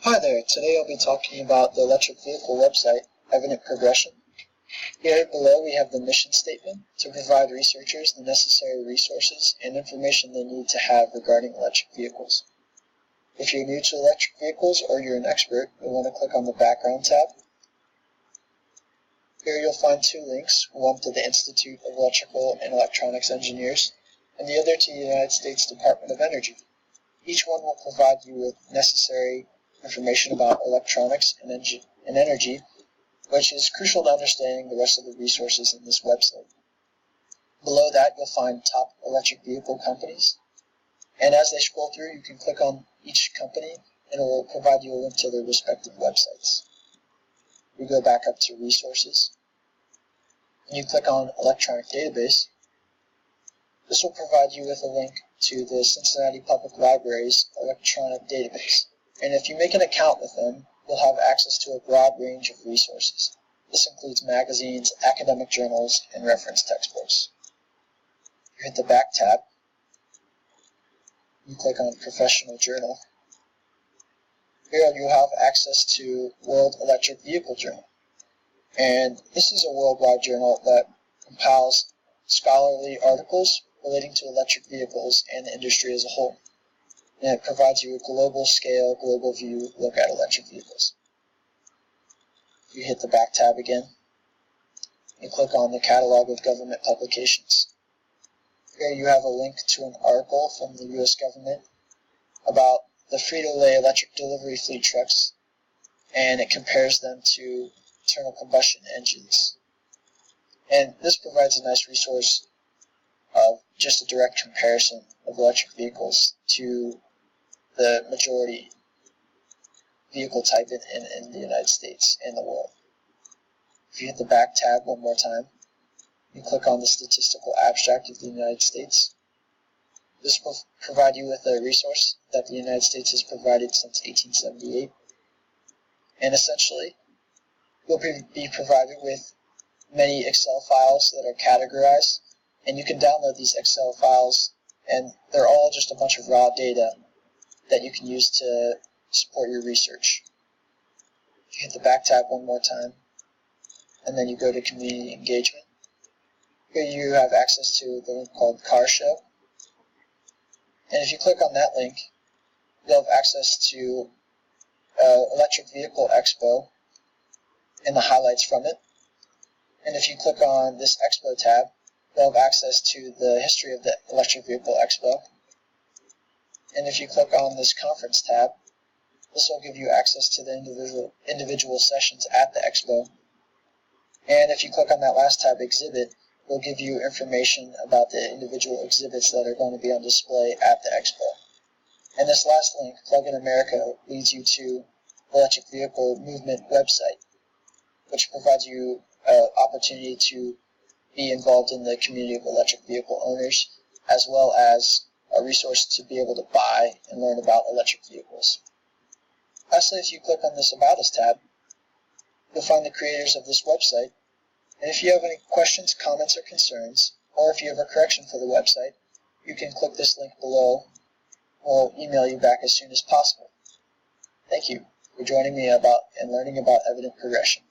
Hi there, today I'll be talking about the electric vehicle website, Evident Progression. Here below we have the mission statement to provide researchers the necessary resources and information they need to have regarding electric vehicles. If you're new to electric vehicles or you're an expert, you'll want to click on the Background tab. Here you'll find two links, one to the Institute of Electrical and Electronics Engineers, and the other to the United States Department of Energy. Each one will provide you with necessary information about electronics and energy, which is crucial to understanding the rest of the resources in this website. Below that, you'll find top electric vehicle companies, and as they scroll through, you can click on each company, and it will provide you a link to their respective websites. We go back up to Resources, and you click on Electronic Database. This will provide you with a link to the Cincinnati Public Library's electronic database. And if you make an account with them, you'll have access to a broad range of resources. This includes magazines, academic journals, and reference textbooks. You hit the Back tab. You click on Professional Journal. Here you have access to World Electric Vehicle Journal. And this is a worldwide journal that compiles scholarly articles relating to electric vehicles and the industry as a whole. And it provides you a global scale, global view look at electric vehicles. You hit the Back tab again. You click on the Catalog of Government Publications. Here you have a link to an article from the U.S. government about the Frito-Lay electric delivery fleet trucks, and it compares them to internal combustion engines. And this provides a nice resource of just a direct comparison of electric vehicles to the majority vehicle type in the United States and the world. If you hit the Back tab one more time, you click on the Statistical Abstract of the United States. This will provide you with a resource that the United States has provided since 1878. And essentially, you'll be provided with many Excel files that are categorized, and you can download these Excel files, and they're all just a bunch of raw data that you can use to support your research. You hit the Back tab one more time, and then you go to Community Engagement. Here you have access to the link called Car Show. And if you click on that link, you'll have access to Electric Vehicle Expo and the highlights from it. And if you click on this Expo tab, you'll have access to the history of the Electric Vehicle Expo. And if you click on this Conference tab, this will give you access to the individual sessions at the Expo. And if you click on that last tab, Exhibit, it will give you information about the individual exhibits that are going to be on display at the Expo. And this last link, Plug in America, leads you to the Electric Vehicle Movement website, which provides you an opportunity to be involved in the community of electric vehicle owners, as well as a resource to be able to buy and learn about electric vehicles. Lastly, if you click on this About Us tab, you'll find the creators of this website, and if you have any questions, comments, or concerns, or if you have a correction for the website, you can click this link below. We'll email you back as soon as possible. Thank you for joining me and learning about Evident Progression.